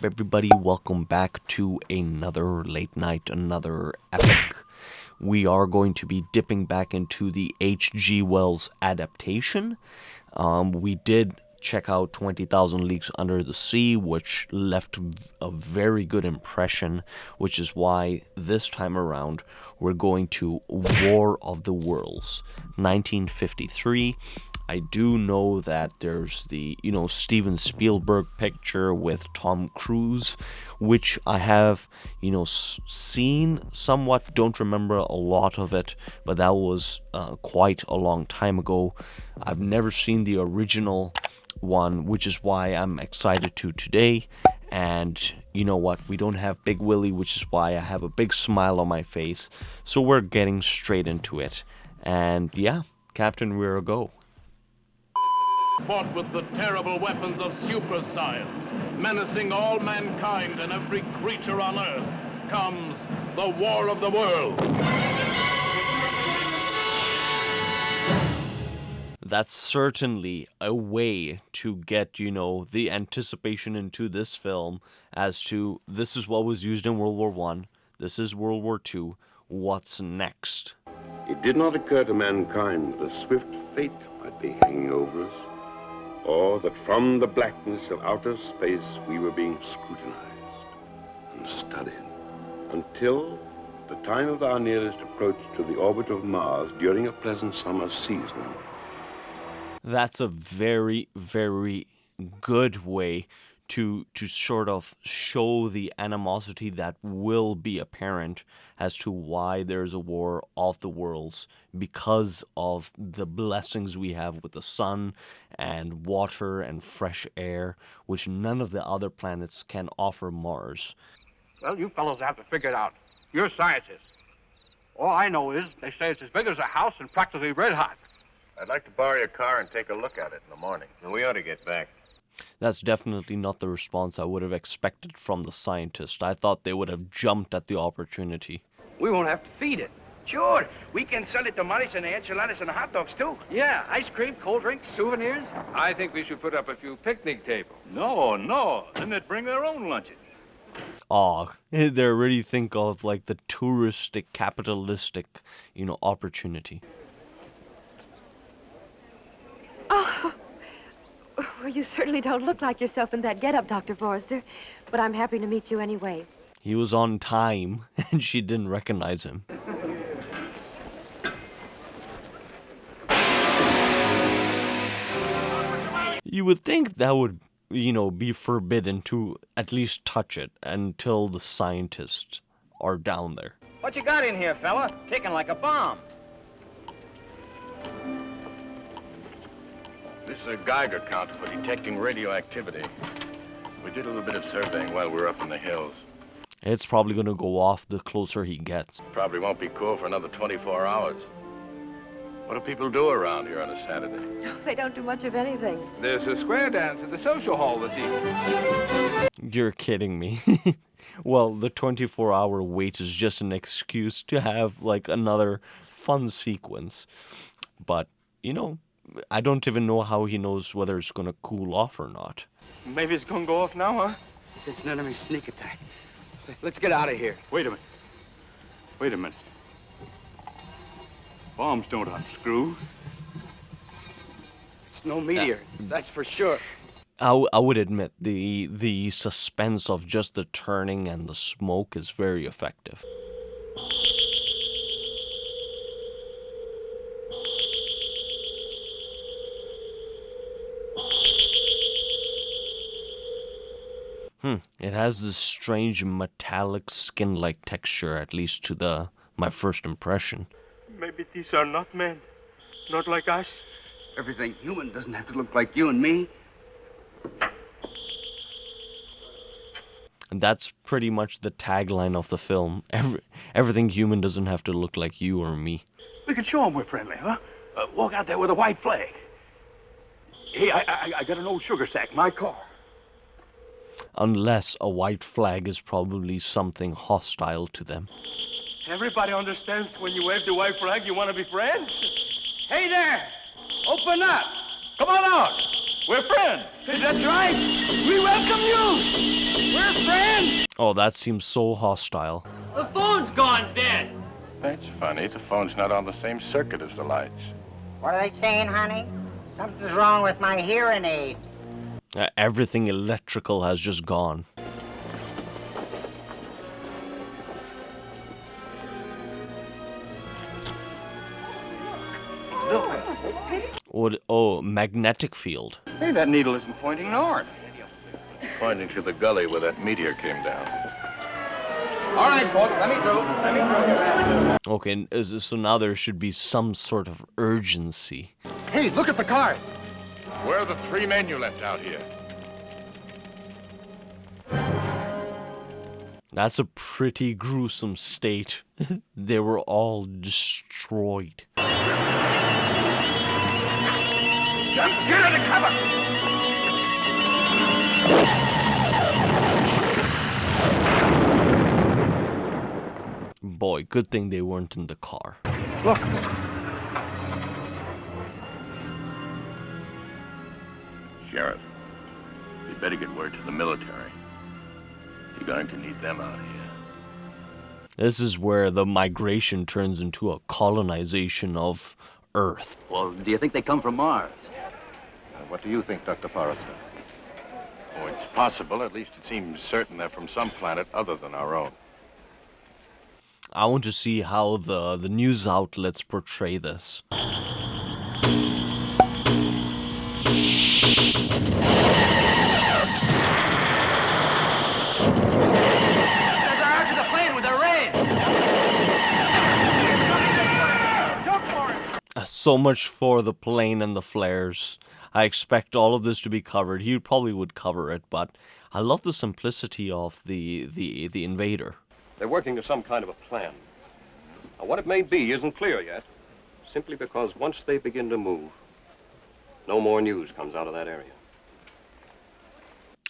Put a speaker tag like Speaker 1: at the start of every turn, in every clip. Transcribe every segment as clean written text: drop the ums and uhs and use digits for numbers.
Speaker 1: Everybody, welcome back to another late night, another epic. We are going to be dipping back into the H.G. Wells adaptation. We did check out 20,000 Leagues Under the Sea, which left a very good impression, which is why this time around we're going to War of the Worlds, 1953. I do know that there's the, Steven Spielberg picture with Tom Cruise, which I have, seen somewhat, don't remember a lot of it, but that was quite a long time ago. I've never seen the original one, which is why I'm excited to today. And you know what? We don't have Big Willie, which is why I have a big smile on my face. So we're getting straight into it. And yeah, Captain, we're a go.
Speaker 2: Fought with the terrible weapons of super science, menacing all mankind and every creature on Earth, comes the War of the Worlds.
Speaker 1: That's certainly a way to get, the anticipation into this film as to this is what was used in World War I, this is World War II, what's next?
Speaker 3: It did not occur to mankind that a swift fate might be hanging over us, or that from the blackness of outer space we were being scrutinized and studied, until the time of our nearest approach to the orbit of Mars during a pleasant summer season.
Speaker 1: That's a very, very good way to sort of show the animosity that will be apparent as to why there's a war of the worlds, because of the blessings we have with the sun and water and fresh air, which none of the other planets can offer Mars.
Speaker 4: Well, you fellows have to figure it out. You're scientists. All I know is they say it's as big as a house and practically red hot.
Speaker 5: I'd like to borrow your car and take a look at it in the morning. And we ought to get back.
Speaker 1: That's definitely not the response I would have expected from the scientist. I thought they would have jumped at the opportunity.
Speaker 4: We won't have to feed it.
Speaker 6: Sure, we can sell it to Molly's and the enchiladas and the hot dogs, too.
Speaker 4: Yeah, ice cream, cold drinks, souvenirs.
Speaker 5: I think we should put up a few picnic tables.
Speaker 2: No, then they'd bring their own lunches.
Speaker 1: Oh, they already think of like the touristic, capitalistic, opportunity.
Speaker 7: Oh, well, you certainly don't look like yourself in that getup, Dr. Forrester, but I'm happy to meet you anyway.
Speaker 1: He was on time, and she didn't recognize him. You would think that would, be forbidden to at least touch it until the scientists are down there.
Speaker 6: What you got in here, fella? Ticking like a bomb.
Speaker 5: This is a Geiger counter for detecting radioactivity. We did a little bit of surveying while we were up in the hills.
Speaker 1: It's probably going to go off the closer he gets.
Speaker 5: Probably won't be cool for another 24 hours. What do people do around here on a Saturday?
Speaker 7: No, they don't do much of anything.
Speaker 4: There's a square dance at the social hall this evening.
Speaker 1: You're kidding me. Well, the 24-hour wait is just an excuse to have, like, another fun sequence. But, I don't even know how he knows whether it's going to cool off or not.
Speaker 6: Maybe it's gonna go off now, huh?
Speaker 4: It's an enemy sneak attack. Let's get out of here.
Speaker 2: Wait a minute. Bombs don't unscrew.
Speaker 4: It's no meteor, that's for sure.
Speaker 1: I would admit the suspense of just the turning and the smoke is very effective. It has this strange metallic skin-like texture, at least to my first impression.
Speaker 6: Maybe these are not men. Not like us.
Speaker 4: Everything human doesn't have to look like you and me.
Speaker 1: And that's pretty much the tagline of the film. Everything human doesn't have to look like you or me.
Speaker 2: We could show them we're friendly, huh? Walk out there with a white flag. Hey, I got an old sugar sack, my car.
Speaker 1: Unless a white flag is probably something hostile to them.
Speaker 6: Everybody understands when you wave the white flag, you want to be friends? Hey there! Open up! Come on out! We're friends. That's right. We welcome you. We're friends.
Speaker 1: Oh, that seems so hostile.
Speaker 8: The phone's gone dead.
Speaker 5: That's funny. The phone's not on the same circuit as the lights.
Speaker 9: What are they saying, honey? Something's wrong with my hearing aid.
Speaker 1: Everything electrical has just gone. Oh, magnetic field.
Speaker 4: Hey, that needle isn't pointing north.
Speaker 5: Pointing to the gully where that meteor came down.
Speaker 4: All right, folks, let me through.
Speaker 1: Okay, so now there should be some sort of urgency.
Speaker 4: Hey, look at the cars.
Speaker 5: Where are the 3 men you left out here?
Speaker 1: That's a pretty gruesome state. They were all destroyed.
Speaker 6: Jump, get out of cover.
Speaker 1: Boy, good thing they weren't in the car.
Speaker 4: Look.
Speaker 5: Sheriff, you better get word to the military. You're going to need them out here.
Speaker 1: This is where the migration turns into a colonization of Earth.
Speaker 8: Well, do you think they come from Mars?
Speaker 5: What do you think, Dr. Forrester? Oh, it's possible. At least it seems certain they're from some planet other than our own.
Speaker 1: I want to see how the news outlets portray this. So much for the plane and the flares. I expect all of this to be covered. He probably would cover it, but I love the simplicity of the invader.
Speaker 10: They're working to some kind of a plan. Now, what it may be isn't clear yet, simply because once they begin to move, no more news comes out of that area.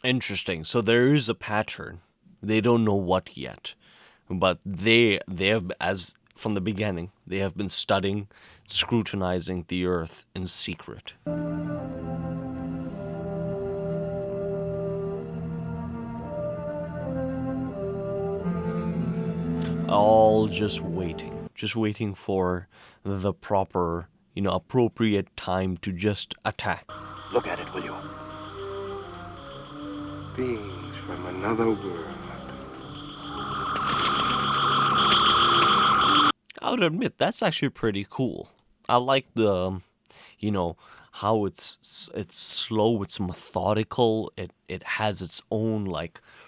Speaker 1: Interesting. So there is a pattern. They don't know what yet, but they have, as from the beginning, they have been studying, scrutinizing the Earth in secret. All just waiting for the proper, appropriate time to just attack.
Speaker 10: Look at it, will you? Beings from another world.
Speaker 1: I would admit that's actually pretty cool. I like the, how it's slow, it's methodical, it has its own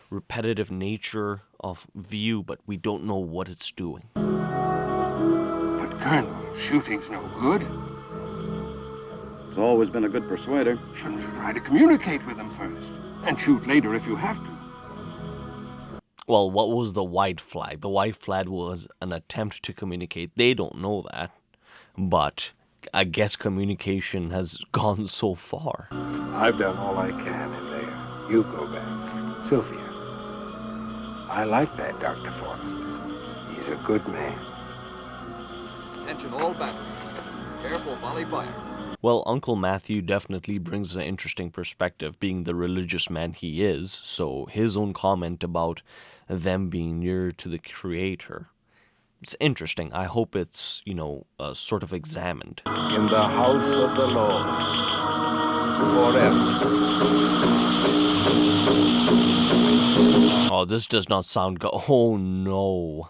Speaker 1: repetitive nature of view, but we don't know what it's doing.
Speaker 6: But Colonel, shooting's no good.
Speaker 4: It's always been a good persuader.
Speaker 6: Shouldn't you try to communicate with them first? And shoot later if you have to.
Speaker 1: Well, what was the white flag? The white flag was an attempt to communicate. They don't know that. But I guess communication has gone so far.
Speaker 10: I've done all I can in there. You go back. Sylvia. I like that Dr. Forrester. He's a good man.
Speaker 8: Attention all batteries. Careful volley fire.
Speaker 1: Well, Uncle Matthew definitely brings an interesting perspective, being the religious man he is, so his own comment about them being near to the Creator, it's interesting. I hope it's, sort of examined.
Speaker 3: In the house of the Lord, forever.
Speaker 1: Oh, this does not sound good. Oh, no.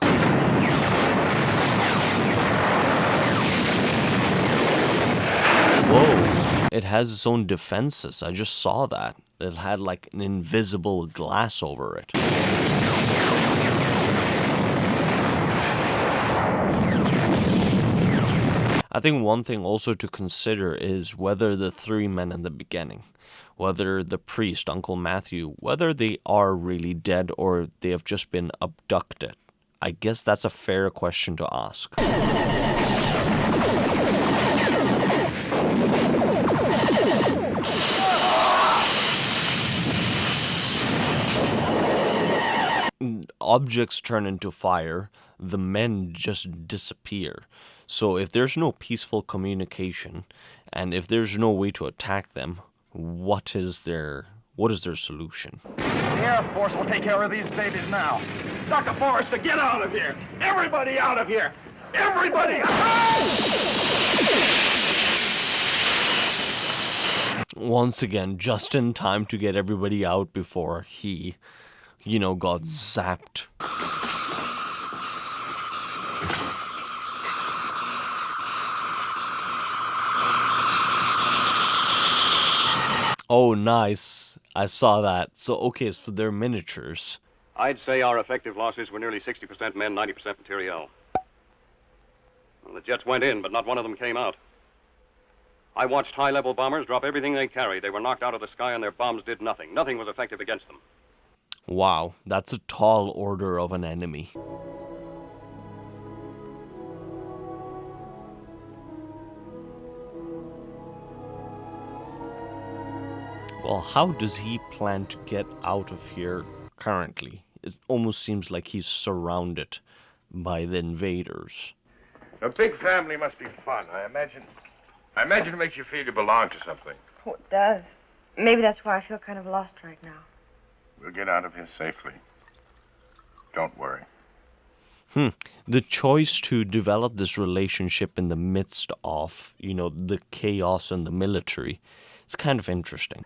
Speaker 1: Whoa, it has its own defenses. I just saw that. It had an invisible glass over it. I think one thing also to consider is whether the 3 men in the beginning, whether the priest, Uncle Matthew, whether they are really dead or they have just been abducted. I guess that's a fair question to ask. Objects turn into fire, the men just disappear. So if there's no peaceful communication, and if there's no way to attack them, what is their solution?
Speaker 6: The Air Force will take care of these babies now. Dr. Forrester, get out of here! Everybody out of here! Everybody
Speaker 1: Once again, just in time to get everybody out before he, got zapped. Oh, nice. I saw that. So, okay, so they're miniatures.
Speaker 10: I'd say our effective losses were nearly 60% men, 90% materiel. Well, the jets went in, but not one of them came out. I watched high-level bombers drop everything they carried. They were knocked out of the sky and their bombs did nothing. Nothing was effective against them.
Speaker 1: Wow, that's a tall order of an enemy. Well, how does he plan to get out of here currently? It almost seems like he's surrounded by the invaders.
Speaker 5: A big family must be fun. I imagine it makes you feel you belong to something.
Speaker 7: Oh, it does. Maybe that's why I feel kind of lost right now.
Speaker 5: We'll get out of here safely. Don't worry.
Speaker 1: The choice to develop this relationship in the midst of, the chaos and the military, it's kind of interesting.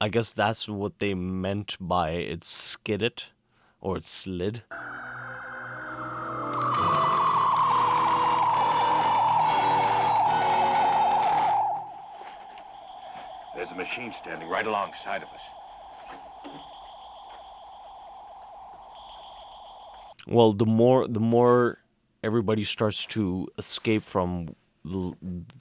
Speaker 1: I guess that's what they meant by it skidded, or it slid.
Speaker 5: There's a machine standing right alongside of us.
Speaker 1: Well, the more everybody starts to escape from the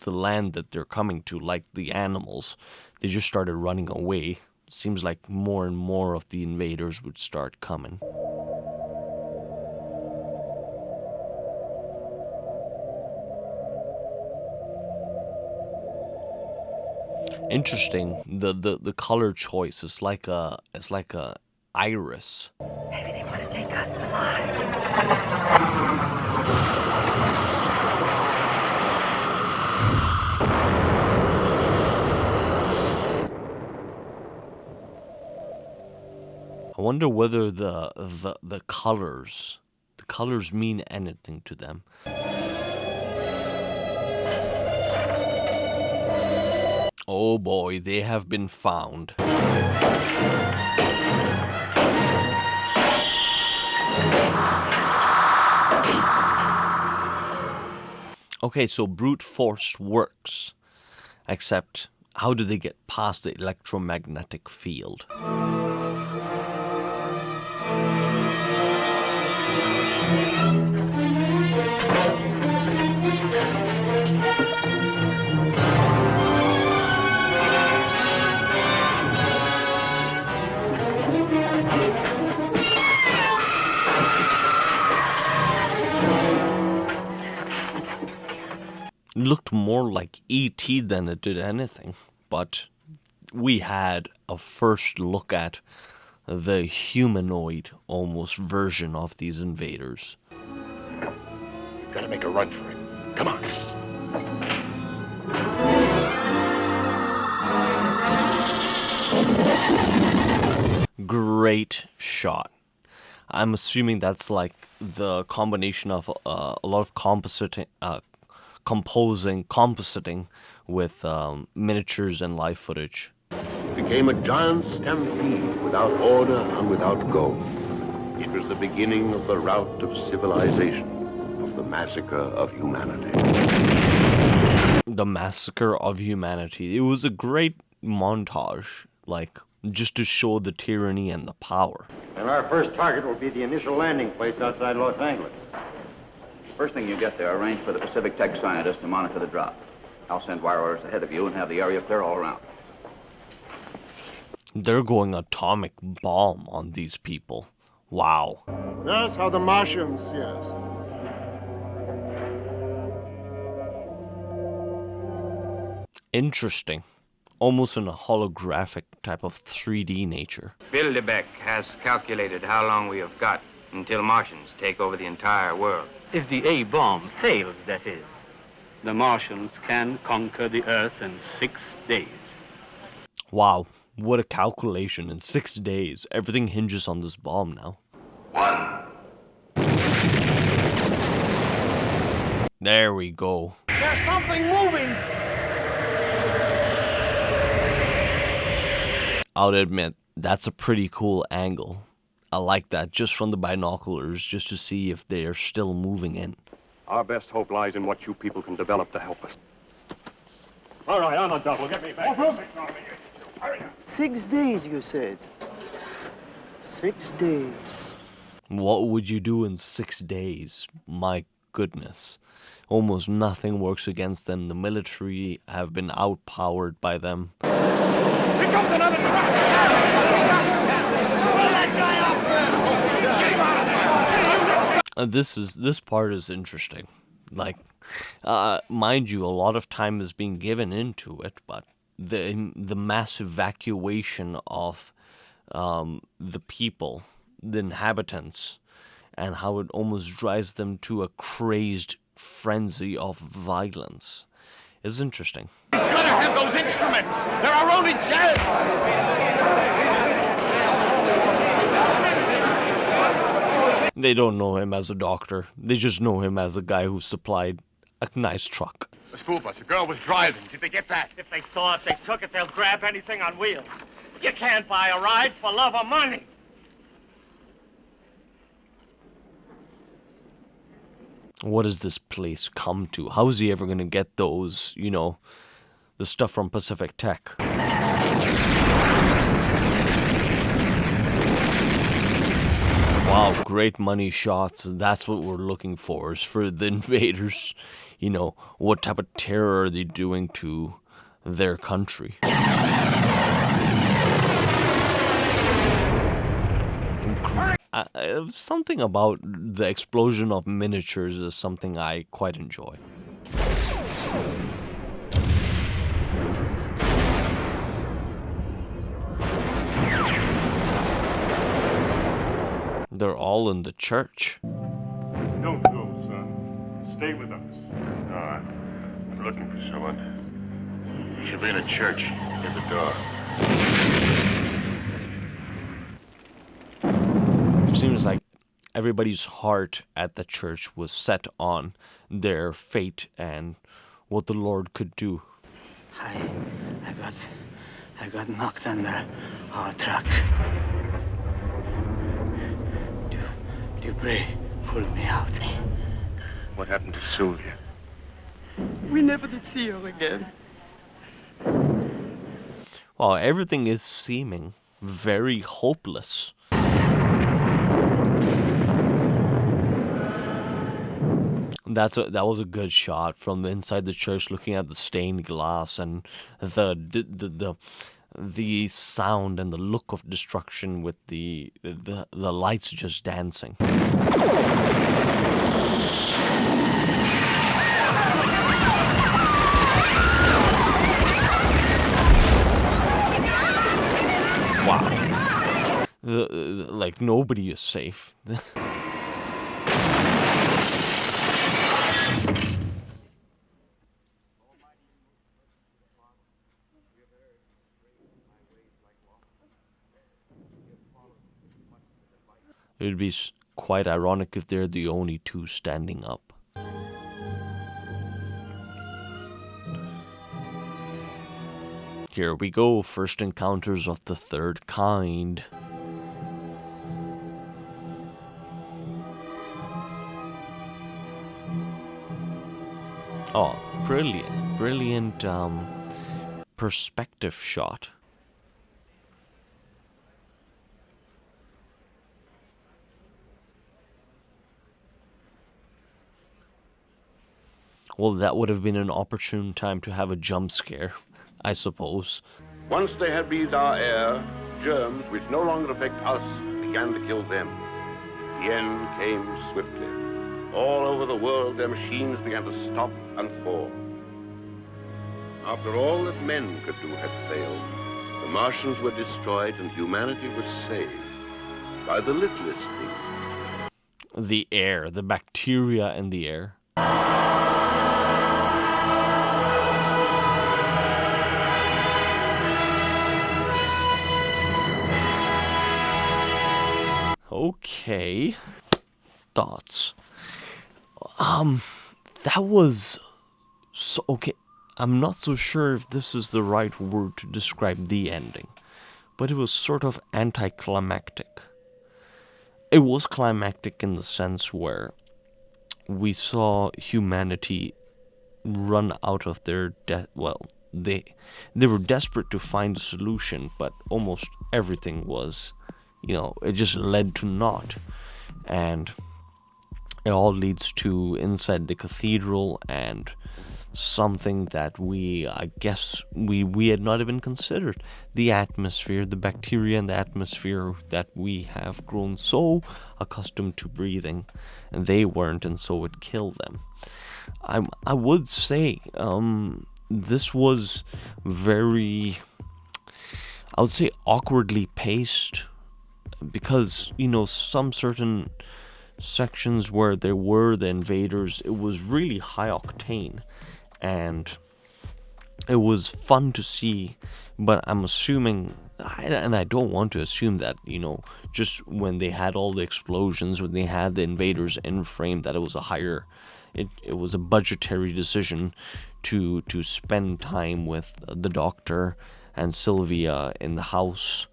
Speaker 1: land that they're coming to, like the animals, they just started running away. Seems like more and more of the invaders would start coming. Interesting. The color choice is like a iris.
Speaker 7: Maybe they want to take us alive.
Speaker 1: I wonder whether the colors mean anything to them. Oh boy, they have been found. Okay, so brute force works. Except, how do they get past the electromagnetic field? It looked more like E.T. than it did anything, but we had a first look at the humanoid almost version of these invaders.
Speaker 5: We've got to make a run for it. Come on.
Speaker 1: Great shot. I'm assuming that's like the combination of a lot of compositing with miniatures and live footage.
Speaker 3: It became a giant stampede without order and without goal. It was the beginning of the rout of civilization, of the massacre of humanity.
Speaker 1: The massacre of humanity. It was a great montage, like, just to show the tyranny and the power.
Speaker 11: And our first target will be the initial landing place outside Los Angeles.
Speaker 8: First thing you get there, arrange for the Pacific Tech scientists to monitor the drop. I'll send wire orders ahead of you and have the area clear all around.
Speaker 1: They're going atomic bomb on these people. Wow.
Speaker 11: That's how the Martians see us.
Speaker 1: Interesting. Almost in a holographic type of 3D nature.
Speaker 12: Bilderbeck has calculated how long we have got until Martians take over the entire world.
Speaker 13: If the A-bomb fails, that is. The Martians can conquer the Earth in 6 days.
Speaker 1: Wow, what a calculation. In 6 days. Everything hinges on this bomb now.
Speaker 2: 1.
Speaker 1: There we go.
Speaker 6: There's something moving!
Speaker 1: I'll admit, that's a pretty cool angle. I like that, just from the binoculars, just to see if they're still moving in.
Speaker 10: Our best hope lies in what you people can develop to help us.
Speaker 11: All right, on a double. Get me back.
Speaker 14: 6 days, you said. 6 days.
Speaker 1: What would you do in 6 days? My goodness. Almost nothing works against them. The military have been outpowered by them.
Speaker 6: Here comes another truck! Pull that guy off there! Get him out of there!
Speaker 1: This part is interesting. Like, mind you, a lot of time is being given into it, but the mass evacuation of the people, the inhabitants, and how it almost drives them to a crazed frenzy of violence is interesting.
Speaker 6: He's gonna have those instruments! They're our only chance!
Speaker 1: They don't know him as a doctor. They just know him as a guy who supplied a nice truck.
Speaker 6: The school bus, the girl was driving. Did they get that?
Speaker 13: If they saw it, they took it, they'll grab anything on wheels. You can't buy a ride for love or money.
Speaker 1: What does this place come to? How is he ever going to get those, you know, the stuff from Pacific Tech? Wow, great money shots. That's what we're looking for, is for the invaders. You know, what type of terror are they doing to their country? Something about the explosion of miniatures is something I quite enjoy. They're all in the church.
Speaker 11: Don't go, son. Stay with us.
Speaker 3: No, I'm looking for someone. Should be in a church. Near the door.
Speaker 1: Seems like everybody's heart at the church was set on their fate and what the Lord could do.
Speaker 14: I got knocked under our truck. Dupree pulled me out.
Speaker 3: What happened to Sylvia?
Speaker 14: We never did see her again.
Speaker 1: Well, everything is seeming very hopeless. That was a good shot from inside the church, looking at the stained glass and the sound and the look of destruction with the lights just dancing. Wow. Like nobody is safe. It would be quite ironic if they're the only two standing up. Here we go, first encounters of the third kind. Oh, brilliant perspective shot. Well, that would have been an opportune time to have a jump scare, I suppose.
Speaker 3: Once they had breathed our air, germs which no longer affect us began to kill them. The end came swiftly. All over the world, their machines began to stop and fall. After all that men could do had failed, the Martians were destroyed and humanity was saved by the littlest thing.
Speaker 1: The air, the bacteria in the air. Okay. Thoughts. That was so okay. I'm not so sure if this is the right word to describe the ending, but it was sort of anticlimactic. It was climactic in the sense where we saw humanity run out of their they were desperate to find a solution, but almost everything was, it just led to naught. And it all leads to inside the cathedral and something that I guess we had not even considered. The atmosphere, the bacteria in the atmosphere that we have grown so accustomed to breathing, and they weren't, and so it killed them. I would say this was very, I would say, awkwardly paced, because some certain sections where there were the invaders, it was really high octane and it was fun to see. But I'm assuming, and I don't want to assume that, just when they had all the explosions, when they had the invaders in frame, that it was it was a budgetary decision to spend time with the doctor and Sylvia in the house,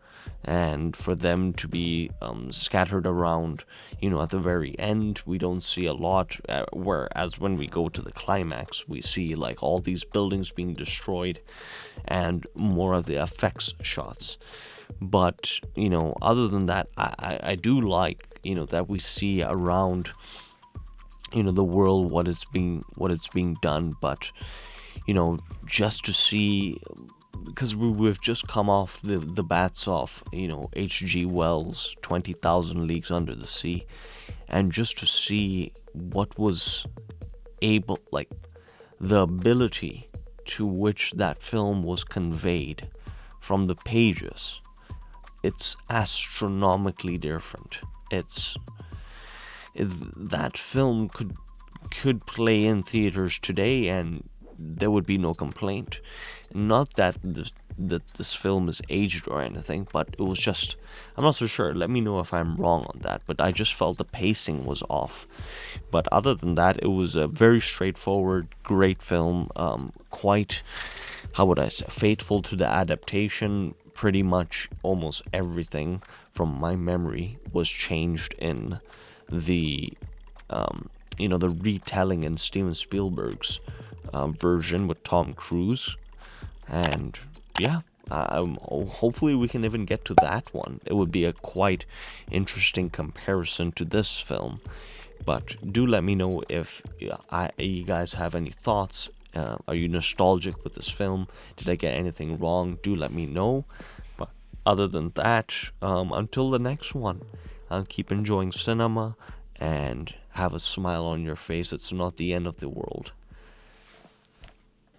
Speaker 1: and for them to be scattered around. At the very end, we don't see a lot, whereas when we go to the climax, we see like all these buildings being destroyed and more of the effects shots. But other than that, I do like that we see around the world what it's being done. But just to see, because we've just come off the bats of H.G. Wells' 20,000 Leagues Under the Sea, and just to see what was able, like the ability to which that film was conveyed from the pages, it's astronomically different. That film could play in theaters today and there would be no complaint. Not that this film is aged or anything, but it was just, I'm not so sure. Let me know if I'm wrong on that, but I just felt the pacing was off. But other than that, it was a very straightforward, great film. Quite, how would I say, faithful to the adaptation. Pretty much almost everything from my memory was changed in the the retelling in Steven Spielberg's version with Tom Cruise. And yeah, hopefully we can even get to that one. It would be a quite interesting comparison to this film. But do let me know if you guys have any thoughts. Are you nostalgic with this film? Did I get anything wrong? Do let me know. But other than that, until the next one, I'll keep enjoying cinema and have a smile on your face. It's not the end of the world.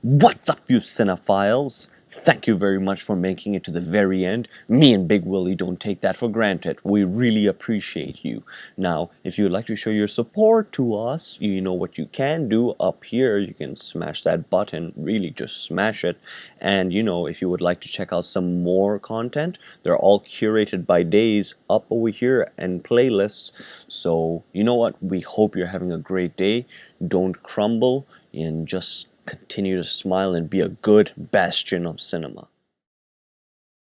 Speaker 1: What's up, you cinephiles? Thank you very much for making it to the very end. Me and Big Willie don't take that for granted. We really appreciate you. Now, if you'd like to show your support to us, you know what you can do up here. You can smash that button, really just smash it. And if you would like to check out some more content, they're all curated by days up over here and playlists. So, you know what? We hope you're having a great day. Don't crumble and just continue to smile and be a good bastion of cinema.